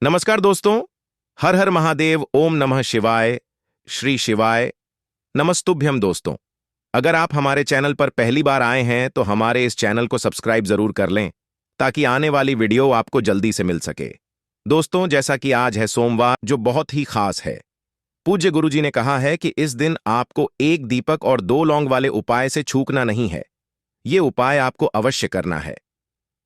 नमस्कार दोस्तों। हर हर महादेव, ओम नमः शिवाय, श्री शिवाय, नमस्तुभ्यम। दोस्तों, अगर आप हमारे चैनल पर पहली बार आए हैं तो हमारे इस चैनल को सब्सक्राइब जरूर कर लें ताकि आने वाली वीडियो आपको जल्दी से मिल सके। दोस्तों, जैसा कि आज है सोमवार, जो बहुत ही खास है। पूज्य गुरुजी ने कहा है कि इस दिन आपको एक दीपक और 2 लौंग वाले उपाय से चूकना नहीं है। ये उपाय आपको अवश्य करना है।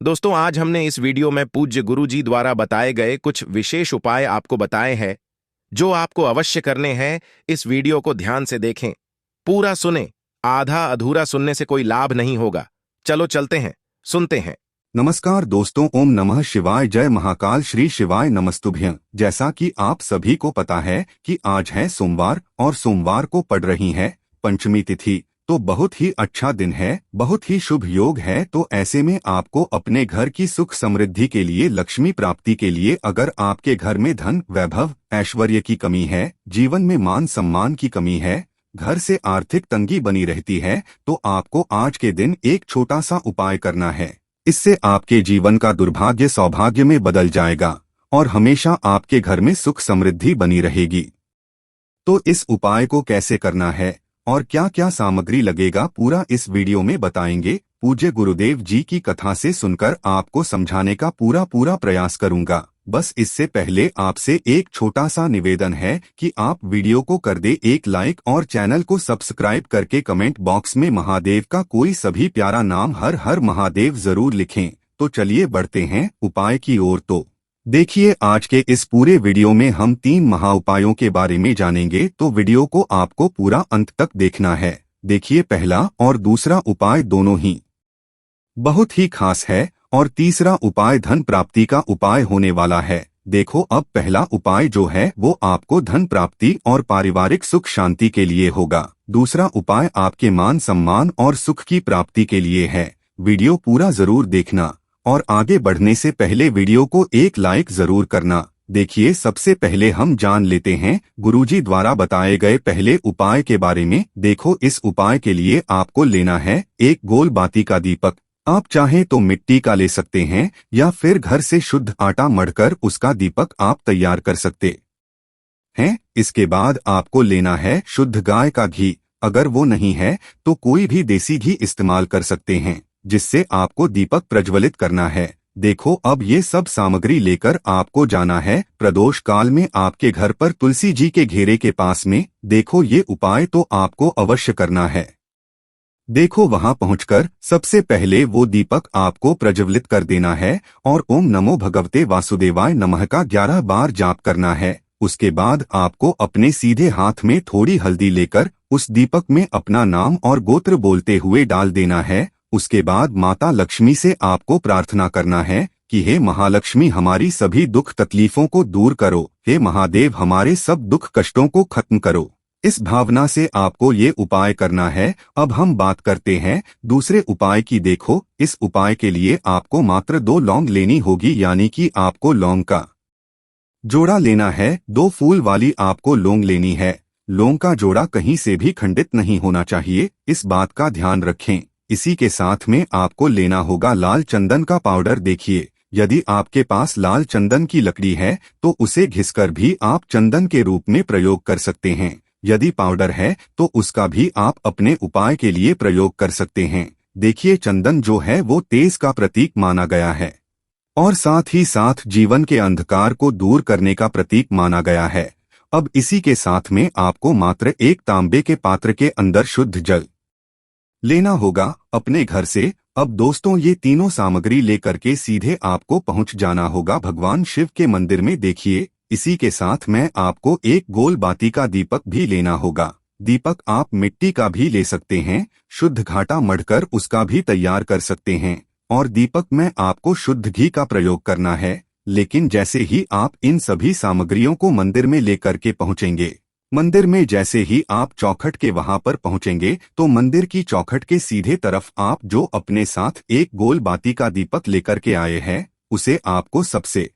दोस्तों, आज हमने इस वीडियो में पूज्य गुरुजी द्वारा बताए गए कुछ विशेष उपाय आपको बताए हैं जो आपको अवश्य करने हैं। इस वीडियो को ध्यान से देखें, पूरा सुने। आधा अधूरा सुनने से कोई लाभ नहीं होगा। चलो चलते हैं, सुनते हैं। नमस्कार दोस्तों, ओम नमः शिवाय, जय महाकाल, श्री शिवाय नमस्तुभ्यं। जैसा कि आप सभी को पता है कि आज है सोमवार और सोमवार को पड़ रही है पंचमी तिथि, तो बहुत ही अच्छा दिन है, बहुत ही शुभ योग है। तो ऐसे में आपको अपने घर की सुख समृद्धि के लिए, लक्ष्मी प्राप्ति के लिए, अगर आपके घर में धन, वैभव, ऐश्वर्य की कमी है, जीवन में मान सम्मान की कमी है, घर से आर्थिक तंगी बनी रहती है, तो आपको आज के दिन एक छोटा सा उपाय करना है। इससे आपके जीवन का दुर्भाग्य सौभाग्य में बदल जाएगा और हमेशा आपके घर में सुख समृद्धि बनी रहेगी। तो इस उपाय को कैसे करना है और क्या क्या सामग्री लगेगा, पूरा इस वीडियो में बताएंगे। पूज्य गुरुदेव जी की कथा से सुनकर आपको समझाने का पूरा प्रयास करूंगा। बस इससे पहले आपसे एक छोटा सा निवेदन है कि आप वीडियो को कर दे एक लाइक और चैनल को सब्सक्राइब करके कमेंट बॉक्स में महादेव का कोई सभी प्यारा नाम हर हर महादेव जरूर लिखें। तो चलिए बढ़ते हैं उपाय की ओर। तो देखिए, आज के इस पूरे वीडियो में हम 3 महाउपायों के बारे में जानेंगे, तो वीडियो को आपको पूरा अंत तक देखना है। देखिए, पहला और दूसरा उपाय दोनों ही बहुत ही खास है और तीसरा उपाय धन प्राप्ति का उपाय होने वाला है। देखो, अब पहला उपाय जो है वो आपको धन प्राप्ति और पारिवारिक सुख शांति के लिए होगा। दूसरा उपाय आपके मान सम्मान और सुख की प्राप्ति के लिए है। वीडियो पूरा जरूर देखना और आगे बढ़ने से पहले वीडियो को एक लाइक जरूर करना। देखिए, सबसे पहले हम जान लेते हैं गुरुजी द्वारा बताए गए पहले उपाय के बारे में। देखो, इस उपाय के लिए आपको लेना है एक गोल बाती का दीपक। आप चाहें तो मिट्टी का ले सकते हैं या फिर घर से शुद्ध आटा मढ़कर उसका दीपक आप तैयार कर सकते हैं। इसके बाद आपको लेना है शुद्ध गाय का घी। अगर वो नहीं है तो कोई भी देसी घी इस्तेमाल कर सकते हैं, जिससे आपको दीपक प्रज्वलित करना है। देखो, अब ये सब सामग्री लेकर आपको जाना है प्रदोष काल में आपके घर पर तुलसी जी के घेरे के पास में। देखो, ये उपाय तो आपको अवश्य करना है। देखो, वहां पहुंचकर सबसे पहले वो दीपक आपको प्रज्वलित कर देना है और ओम नमो भगवते वासुदेवाय नमः का 11 बार जाप करना है। उसके बाद आपको अपने सीधे हाथ में थोड़ी हल्दी लेकर उस दीपक में अपना नाम और गोत्र बोलते हुए डाल देना है। उसके बाद माता लक्ष्मी से आपको प्रार्थना करना है कि हे महालक्ष्मी, हमारी सभी दुख तकलीफों को दूर करो। हे महादेव, हमारे सब दुख कष्टों को खत्म करो। इस भावना से आपको ये उपाय करना है। अब हम बात करते हैं दूसरे उपाय की। देखो, इस उपाय के लिए आपको मात्र 2 लौंग लेनी होगी, यानी कि आपको लौंग का जोड़ा लेना है। 2 फूल वाली आपको लौंग लेनी है। लौंग का जोड़ा कहीं से भी खंडित नहीं होना चाहिए, इस बात का ध्यान रखें। इसी के साथ में आपको लेना होगा लाल चंदन का पाउडर। देखिए, यदि आपके पास लाल चंदन की लकड़ी है तो उसे घिसकर भी आप चंदन के रूप में प्रयोग कर सकते हैं। यदि पाउडर है तो उसका भी आप अपने उपाय के लिए प्रयोग कर सकते हैं। देखिए, चंदन जो है वो तेज का प्रतीक माना गया है और साथ ही साथ जीवन के अंधकार को दूर करने का प्रतीक माना गया है। अब इसी के साथ में आपको मात्र एक तांबे के पात्र के अंदर शुद्ध जल लेना होगा अपने घर से। अब दोस्तों, ये तीनों सामग्री लेकर के सीधे आपको पहुंच जाना होगा भगवान शिव के मंदिर में। देखिए, इसी के साथ में आपको एक गोल बाती का दीपक भी लेना होगा। दीपक आप मिट्टी का भी ले सकते हैं, शुद्ध घाटा मढ़कर उसका भी तैयार कर सकते हैं। और दीपक में आपको शुद्ध घी का प्रयोग करना है। लेकिन जैसे ही आप इन सभी सामग्रियों को मंदिर में लेकर के पहुंचेंगे, मंदिर में जैसे ही आप चौखट के वहां पर पहुंचेंगे, तो मंदिर की चौखट के सीधे तरफ आप जो अपने साथ एक गोल बाती का दीपक लेकर के आए हैं, उसे आपको सबसे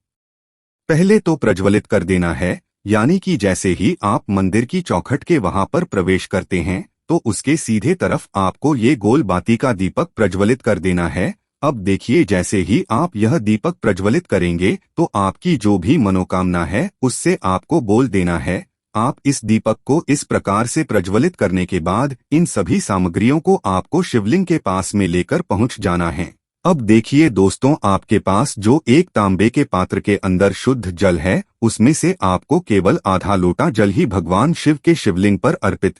पहले तो प्रज्वलित कर देना है। यानी कि जैसे ही आप मंदिर की चौखट के वहां पर प्रवेश करते हैं तो उसके सीधे तरफ आपको ये गोल बाती का दीपक प्रज्वलित कर देना है। अब देखिए, जैसे ही आप यह दीपक प्रज्वलित करेंगे तो आपकी जो भी मनोकामना है उससे आपको बोल देना है। आप इस दीपक को इस प्रकार से प्रज्वलित करने के बाद इन सभी सामग्रियों को आपको शिवलिंग के पास में लेकर पहुंच जाना है। अब देखिए दोस्तों, आपके पास जो एक तांबे के पात्र के अंदर शुद्ध जल है उसमें से आपको केवल आधा लोटा जल ही भगवान शिव के शिवलिंग पर अर्पित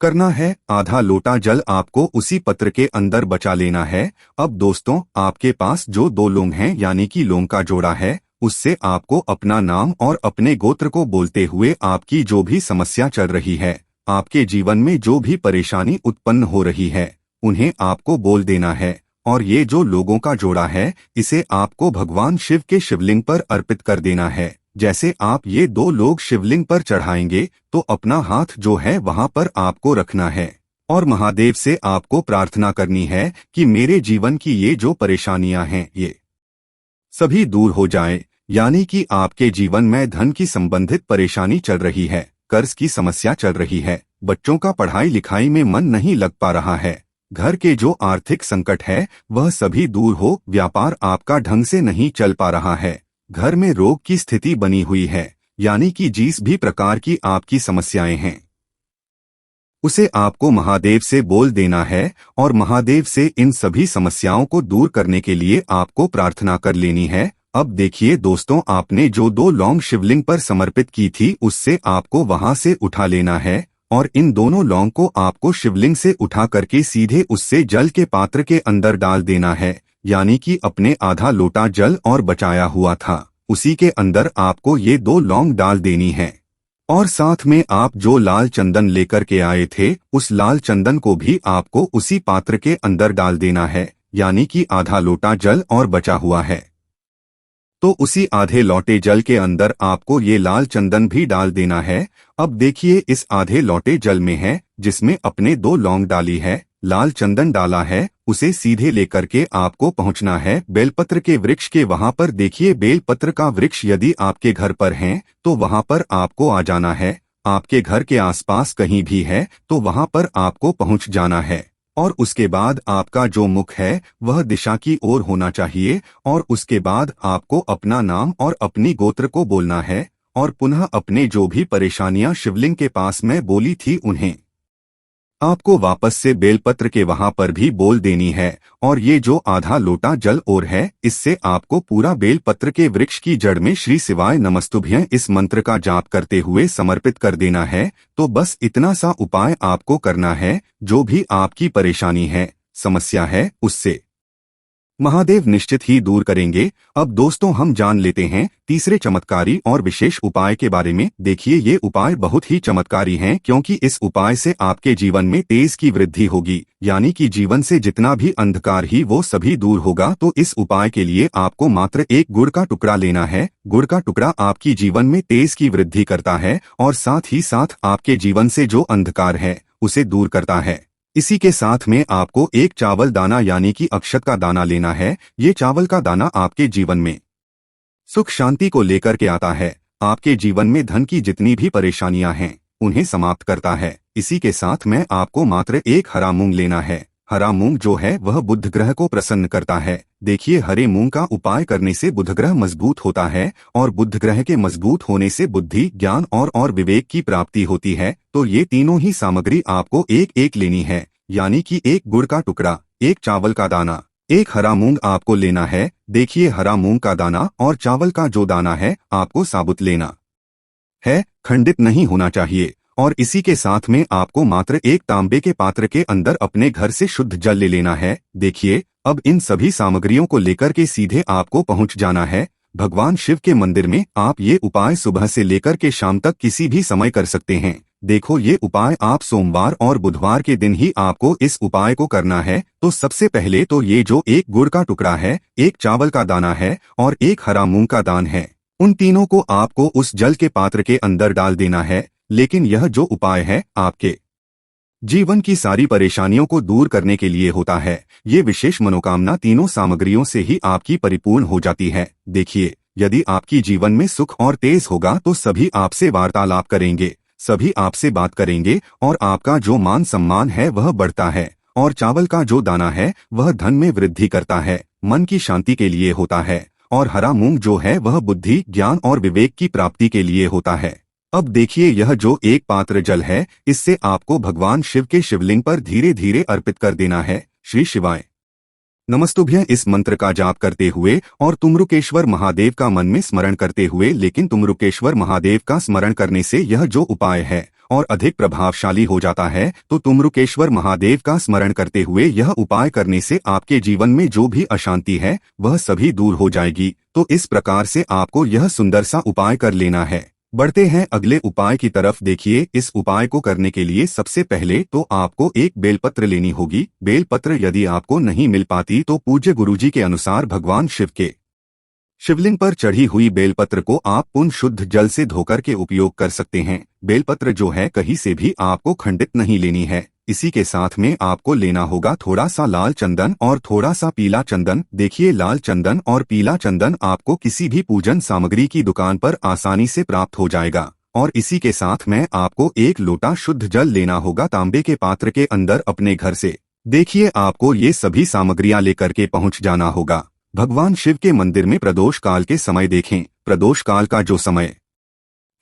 करना है। आधा लोटा जल आपको उसी पत्र के अंदर बचा लेना है। अब दोस्तों, आपके पास जो 2 लौंग हैं यानी कि लौंग का जोड़ा है, उससे आपको अपना नाम और अपने गोत्र को बोलते हुए आपकी जो भी समस्या चल रही है, आपके जीवन में जो भी परेशानी उत्पन्न हो रही है, उन्हें आपको बोल देना है। और ये जो लोगों का जोड़ा है इसे आपको भगवान शिव के शिवलिंग पर अर्पित कर देना है। जैसे आप ये 2 लोग शिवलिंग पर चढ़ाएंगे तो अपना हाथ जो है वहां पर आपको रखना है और महादेव से आपको प्रार्थना करनी है कि मेरे जीवन की ये जो परेशानियां हैं ये सभी दूर हो जाए। यानी कि आपके जीवन में धन की संबंधित परेशानी चल रही है, कर्ज की समस्या चल रही है, बच्चों का पढ़ाई लिखाई में मन नहीं लग पा रहा है, घर के जो आर्थिक संकट है वह सभी दूर हो, व्यापार आपका ढंग से नहीं चल पा रहा है, घर में रोग की स्थिति बनी हुई है, यानी कि जिस भी प्रकार की आपकी समस्याएं हैं उसे आपको महादेव से बोल देना है और महादेव से इन सभी समस्याओं को दूर करने के लिए आपको प्रार्थना कर लेनी है। अब देखिए दोस्तों, आपने जो 2 लौंग शिवलिंग पर समर्पित की थी उससे आपको वहां से उठा लेना है और इन दोनों लौंग को आपको शिवलिंग से उठा करके सीधे उससे जल के पात्र के अंदर डाल देना है। यानी कि अपने आधा लोटा जल और बचाया हुआ था उसी के अंदर आपको ये 2 लौंग डाल देनी है और साथ में आप जो लाल चंदन लेकर के आए थे उस लाल चंदन को भी आपको उसी पात्र के अंदर डाल देना है। यानी कि आधा लोटा जल और बचा हुआ है तो उसी आधे लोटे जल के अंदर आपको ये लाल चंदन भी डाल देना है। अब देखिए, इस आधे लोटे जल में है जिसमें अपने 2 लौंग डाली है, लाल चंदन डाला है, उसे सीधे लेकर के आपको पहुंचना है बेलपत्र के वृक्ष के वहां पर। देखिए, बेलपत्र का वृक्ष यदि आपके घर पर है तो वहां पर आपको आ जाना है, आपके घर के आसपास कहीं भी है तो वहां पर आपको पहुंच जाना है और उसके बाद आपका जो मुख है वह दिशा की ओर होना चाहिए और उसके बाद आपको अपना नाम और अपनी गोत्र को बोलना है और पुनः अपने जो भी परेशानियां शिवलिंग के पास में बोली थी उन्हें आपको वापस से बेलपत्र के वहां पर भी बोल देनी है। और ये जो आधा लोटा जल और है इससे आपको पूरा बेलपत्र के वृक्ष की जड़ में श्री शिवाय नमस्तुभ्यं इस मंत्र का जाप करते हुए समर्पित कर देना है। तो बस इतना सा उपाय आपको करना है, जो भी आपकी परेशानी है, समस्या है, उससे महादेव निश्चित ही दूर करेंगे। अब दोस्तों, हम जान लेते हैं तीसरे चमत्कारी और विशेष उपाय के बारे में। देखिए, ये उपाय बहुत ही चमत्कारी हैं क्योंकि इस उपाय से आपके जीवन में तेज की वृद्धि होगी, यानी कि जीवन से जितना भी अंधकार ही वो सभी दूर होगा। तो इस उपाय के लिए आपको मात्र एक गुड़ का टुकड़ा लेना है। गुड़ का टुकड़ा आपकी जीवन में तेज की वृद्धि करता है और साथ ही साथ आपके जीवन से जो अंधकार है उसे दूर करता है। इसी के साथ में आपको एक चावल दाना यानी कि अक्षत का दाना लेना है। ये चावल का दाना आपके जीवन में सुख शांति को लेकर के आता है, आपके जीवन में धन की जितनी भी परेशानियां हैं उन्हें समाप्त करता है। इसी के साथ में आपको मात्र एक हरा मूंग लेना है। हरा मूंग जो है वह बुध ग्रह को प्रसन्न करता है। देखिए, हरे मूंग का उपाय करने से बुध ग्रह मजबूत होता है और बुध ग्रह के मजबूत होने से बुद्धि, ज्ञान और विवेक की प्राप्ति होती है। तो ये तीनों ही सामग्री आपको एक एक लेनी है, यानी कि एक गुड़ का टुकड़ा, एक चावल का दाना, एक हरा मूंग आपको लेना है। देखिए, हरा मूंग का दाना और चावल का जो दाना है आपको साबुत लेना है, खंडित नहीं होना चाहिए। और इसी के साथ में आपको मात्र एक तांबे के पात्र के अंदर अपने घर से शुद्ध जल ले लेना है। देखिए, अब इन सभी सामग्रियों को लेकर के सीधे आपको पहुंच जाना है भगवान शिव के मंदिर में। आप ये उपाय सुबह से लेकर के शाम तक किसी भी समय कर सकते हैं। देखो, ये उपाय आप सोमवार और बुधवार के दिन ही आपको इस उपाय को करना है। तो सबसे पहले तो ये जो एक गुड़ का टुकड़ा है, एक चावल का दाना है और एक हरा मूंग का दान है, उन तीनों को आपको उस जल के पात्र के अंदर डाल देना है। लेकिन यह जो उपाय है आपके जीवन की सारी परेशानियों को दूर करने के लिए होता है। ये विशेष मनोकामना तीनों सामग्रियों से ही आपकी परिपूर्ण हो जाती है। देखिए, यदि आपकी जीवन में सुख और तेज होगा तो सभी आपसे वार्तालाप करेंगे, सभी आपसे बात करेंगे और आपका जो मान सम्मान है वह बढ़ता है और चावल का जो दाना है वह धन में वृद्धि करता है, मन की शांति के लिए होता है। और हरा मूंग जो है वह बुद्धि, ज्ञान और विवेक की प्राप्ति के लिए होता है। अब देखिए, यह जो एक पात्र जल है, इससे आपको भगवान शिव के शिवलिंग पर धीरे धीरे अर्पित कर देना है। श्री शिवाय नमस्तुभ्यं इस मंत्र का जाप करते हुए और तुमरुकेश्वर महादेव का मन में स्मरण करते हुए, लेकिन तुमरुकेश्वर महादेव का स्मरण करने से यह जो उपाय है और अधिक प्रभावशाली हो जाता है। तो तुमरुकेश्वर महादेव का स्मरण करते हुए यह उपाय करने से आपके जीवन में जो भी अशांति है वह सभी दूर हो जाएगी। तो इस प्रकार से आपको यह सुंदर सा उपाय कर लेना है। बढ़ते हैं अगले उपाय की तरफ। देखिए, इस उपाय को करने के लिए सबसे पहले तो आपको एक बेलपत्र लेनी होगी। बेलपत्र यदि आपको नहीं मिल पाती तो पूज्य गुरुजी के अनुसार भगवान शिव के शिवलिंग पर चढ़ी हुई बेलपत्र को आप पुण्य शुद्ध जल से धोकर के उपयोग कर सकते हैं। बेलपत्र जो है कहीं से भी आपको खंडित नहीं लेनी है। इसी के साथ में आपको लेना होगा थोड़ा सा लाल चंदन और थोड़ा सा पीला चंदन। देखिए, लाल चंदन और पीला चंदन आपको किसी भी पूजन सामग्री की दुकान पर आसानी से प्राप्त हो जाएगा। और इसी के साथ में आपको एक लोटा शुद्ध जल लेना होगा तांबे के पात्र के अंदर अपने घर से। देखिए, आपको ये सभी सामग्रियां लेकर के पहुंच जाना होगा। भगवान शिव के मंदिर में प्रदोष काल के समय देखें। प्रदोष काल का जो समय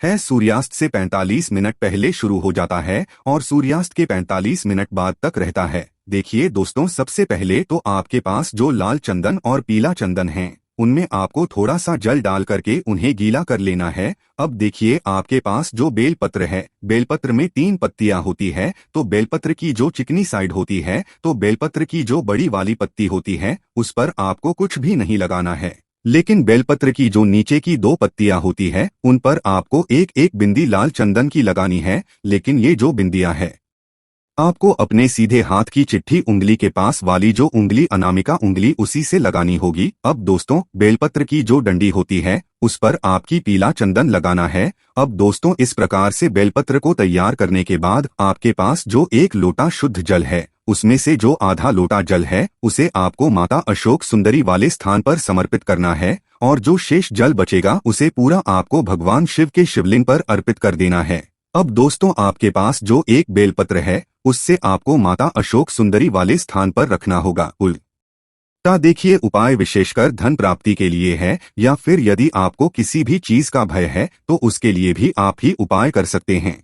है सूर्यास्त से 45 मिनट पहले शुरू हो जाता है और सूर्यास्त के 45 मिनट बाद तक रहता है। देखिए दोस्तों, सबसे पहले तो आपके पास जो लाल चंदन और पीला चंदन है उनमें आपको थोड़ा सा जल डाल करके उन्हें गीला कर लेना है। अब देखिए, आपके पास जो बेलपत्र है, बेलपत्र में 3 पत्तियां होती है। तो बेलपत्र की जो चिकनी साइड होती है, तो बेलपत्र की जो बड़ी वाली पत्ती होती है उस पर आपको कुछ भी नहीं लगाना है। लेकिन बेलपत्र की जो नीचे की 2 पत्तियां होती है उन पर आपको एक एक बिंदी लाल चंदन की लगानी है। लेकिन ये जो बिंदियां है आपको अपने सीधे हाथ की चिट्ठी उंगली के पास वाली जो उंगली अनामिका उंगली उसी से लगानी होगी। अब दोस्तों, बेलपत्र की जो डंडी होती है उस पर आपकी पीला चंदन लगाना है। अब दोस्तों, इस प्रकार से बेलपत्र को तैयार करने के बाद आपके पास जो एक लोटा शुद्ध जल है उसमें से जो आधा लोटा जल है उसे आपको माता अशोक सुंदरी वाले स्थान पर समर्पित करना है। और जो शेष जल बचेगा उसे पूरा आपको भगवान शिव के शिवलिंग पर अर्पित कर देना है। अब दोस्तों, आपके पास जो एक बेलपत्र है उससे आपको माता अशोक सुंदरी वाले स्थान पर रखना होगा। उल्टा देखिए, उपाय विशेषकर धन प्राप्ति के लिए है या फिर यदि आपको किसी भी चीज का भय है तो उसके लिए भी आप ही उपाय कर सकते हैं।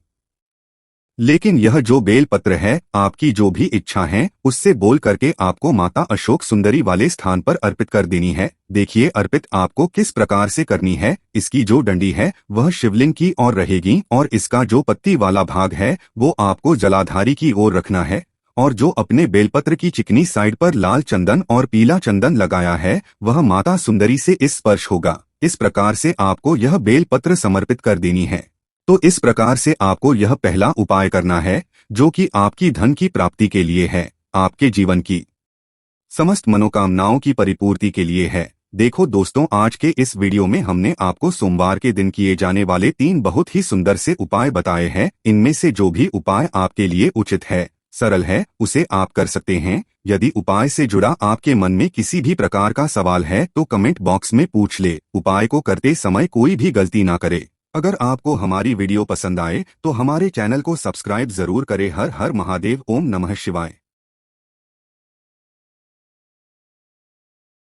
लेकिन यह जो बेलपत्र है आपकी जो भी इच्छा है उससे बोल करके आपको माता अशोक सुंदरी वाले स्थान पर अर्पित कर देनी है। देखिए, अर्पित आपको किस प्रकार से करनी है। इसकी जो डंडी है वह शिवलिंग की ओर रहेगी और इसका जो पत्ती वाला भाग है वो आपको जलाधारी की ओर रखना है। और जो अपने बेलपत्र की चिकनी साइड पर लाल चंदन और पीला चंदन लगाया है वह माता सुंदरी से स्पर्श होगा। इस प्रकार से आपको यह बेलपत्र समर्पित कर देनी है। तो इस प्रकार से आपको यह पहला उपाय करना है जो कि आपकी धन की प्राप्ति के लिए है, आपके जीवन की समस्त मनोकामनाओं की परिपूर्ति के लिए है। देखो दोस्तों, आज के इस वीडियो में हमने आपको सोमवार के दिन किए जाने वाले 3 बहुत ही सुंदर से उपाय बताए हैं। इनमें से जो भी उपाय आपके लिए उचित है, सरल है, उसे आप कर सकते हैं। यदि उपाय से जुड़ा आपके मन में किसी भी प्रकार का सवाल है तो कमेंट बॉक्स में पूछ ले। उपाय को करते समय कोई भी गलती ना करे। अगर आपको हमारी वीडियो पसंद आए तो हमारे चैनल को सब्सक्राइब जरूर करें। हर हर महादेव। ओम नमः शिवाय।